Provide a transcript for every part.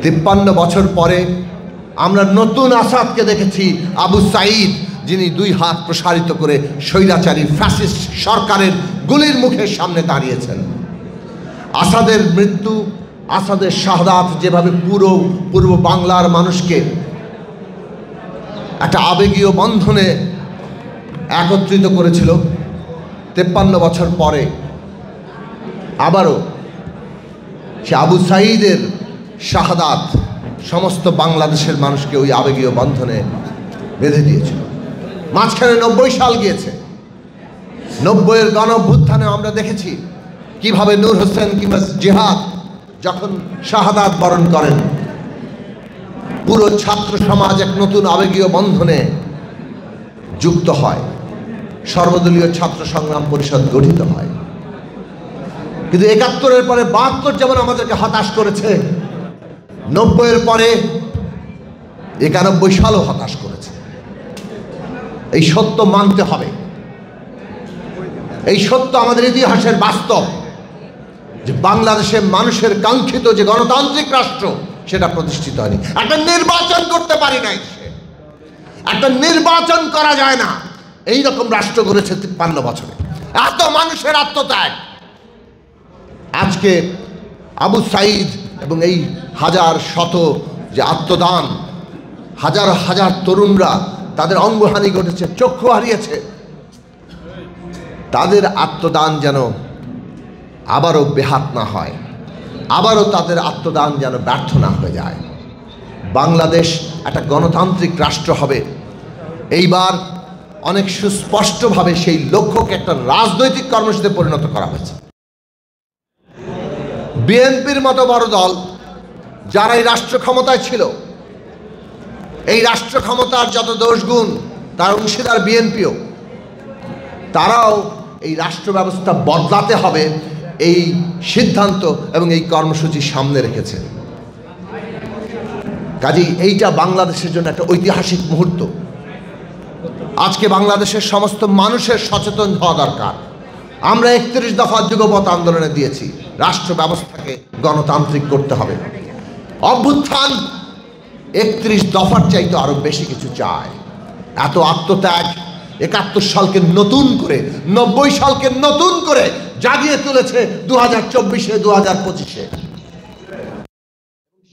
53 বছর পরে আমরা নতুন আসাদকে দেখেছি, আবু সাঈদ, যিনি 2 হাত প্রসারিত করে স্বৈরাচারী ফ্যাসিস্ট সরকারের গুলির মুখের সামনে দাঁড়িয়েছেন। আসাদের মৃত্যু, আসাদের শাহাদাত যেভাবে পূর্ব বাংলার মানুষকে একটা আবেগীয় বন্ধনে একত্রিত করেছিল, 53 বছর পরে আবারও সে আবু সাঈদের শাহাদাত সমস্ত বাংলাদেশের মানুষকে ওই আবেগীয় বন্ধনে বেঁধে দিয়েছিল। মাঝখানে 90 সাল গিয়েছে। 90-এর গণঅভ্যুত্থানে আমরা দেখেছি কিভাবে নূর হোসেন কিংবা জিহাদ যখন শাহাদাত বরণ করেন, পুরো ছাত্র সমাজ এক নতুন আবেগীয় বন্ধনে যুক্ত হয়, সর্বদলীয় ছাত্র সংগ্রাম পরিষদ গঠিত হয়। কিন্তু 71-এর পরে 72 যেমন আমাদেরকে হতাশ করেছে, 90-এর পরে 91 সালও হতাশ করেছে। এই সত্য মানতে হবে। এই সত্য আমাদের ইতিহাসের বাস্তব যে বাংলাদেশের মানুষের কাঙ্ক্ষিত যে গণতান্ত্রিক রাষ্ট্র সেটা প্রতিষ্ঠিত হয়নি। একটা নির্বাচন করতে পারি নাই, একটা নির্বাচন করা যায় না, এই রকম রাষ্ট্র গড়েছে 53 বছরে। এত মানুষের আত্মত্যাগ। আজকে আবু সাঈদ এবং এই হাজার শত যে আত্মদান, হাজার হাজার তরুণরা তাদের অঙ্গহানি ঘটেছে, চক্ষু হারিয়েছে, তাদের আত্মদান যেন আবারও বেহাত না হয়, আবারও তাদের আত্মদান যেন ব্যর্থ না হয়ে যায়। বাংলাদেশ একটা গণতান্ত্রিক রাষ্ট্র হবে। এইবার অনেক সুস্পষ্টভাবে সেই লক্ষ্যকে একটা রাজনৈতিক কর্মসূচিতে পরিণত করা হয়েছে। বিএনপির মতো বড় দল যারা এই রাষ্ট্র ক্ষমতায় ছিল, এই রাষ্ট্র ক্ষমতার যত দোষগুণ তার অংশীদার বিএনপিও, তারাও এই রাষ্ট্র ব্যবস্থা বদলাতে হবে এই সিদ্ধান্ত এবং এই কর্মসূচি সামনে রেখেছে। কাজেই এইটা বাংলাদেশের জন্য একটা ঐতিহাসিক মুহূর্ত। আজকে বাংলাদেশের সমস্ত মানুষের সচেতন হওয়া দরকার। আমরা 31 দফা যুগপৎ আন্দোলনে দিয়েছি, রাষ্ট্র ব্যবস্থাকে গণতান্ত্রিক করতে হবে। অভ্যুত্থান 31 দফার চাইতে আরো বেশি কিছু চায়। এত আত্মত্যাগ 71 সালকে নতুন করে, 90 সালকে নতুন করে জাগিয়ে তুলেছে 2024-এ 2025-এ।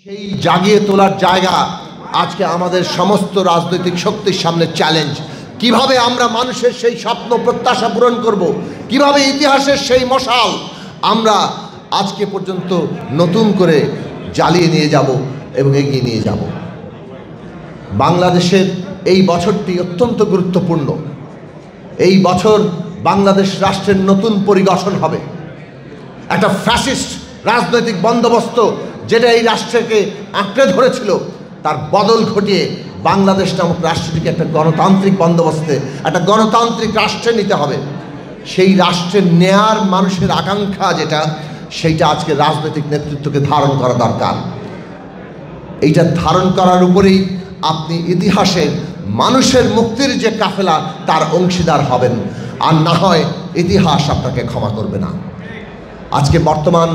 সেই জাগিয়ে তোলার জায়গা আজকে আমাদের সমস্ত রাজনৈতিক শক্তির সামনে চ্যালেঞ্জ। কিভাবে আমরা মানুষের সেই স্বপ্ন প্রত্যাশা পূরণ করব, কিভাবে ইতিহাসের সেই মশাল আমরা আজকে পর্যন্ত নতুন করে জ্বালিয়ে নিয়ে যাব এবং এগিয়ে নিয়ে যাব। বাংলাদেশের এই বছরটি অত্যন্ত গুরুত্বপূর্ণ। এই বছর বাংলাদেশ রাষ্ট্রের নতুন পরিগঠন হবে। একটা ফ্যাসিস্ট রাজনৈতিক বন্দোবস্ত যেটা এই রাষ্ট্রকে আঁকড়ে ধরেছিল, তার বদল ঘটিয়ে বাংলাদেশ নামক রাষ্ট্রটিকে একটা গণতান্ত্রিক বন্দোবস্তে, একটা গণতান্ত্রিক রাষ্ট্রে নিতে হবে। সেই রাষ্ট্রের নেয়ার মানুষের আকাঙ্ক্ষা যেটা, সেইটা আজকে রাজনৈতিক নেতৃত্বকে ধারণ করা দরকার। এইটা ধারণ করার উপরেই আপনি ইতিহাসের মানুষের মুক্তির যে কাফেলা তার অংশীদার হবেন, আর না হয় ইতিহাস আপনাকে ক্ষমা করবে না। আজকে বর্তমান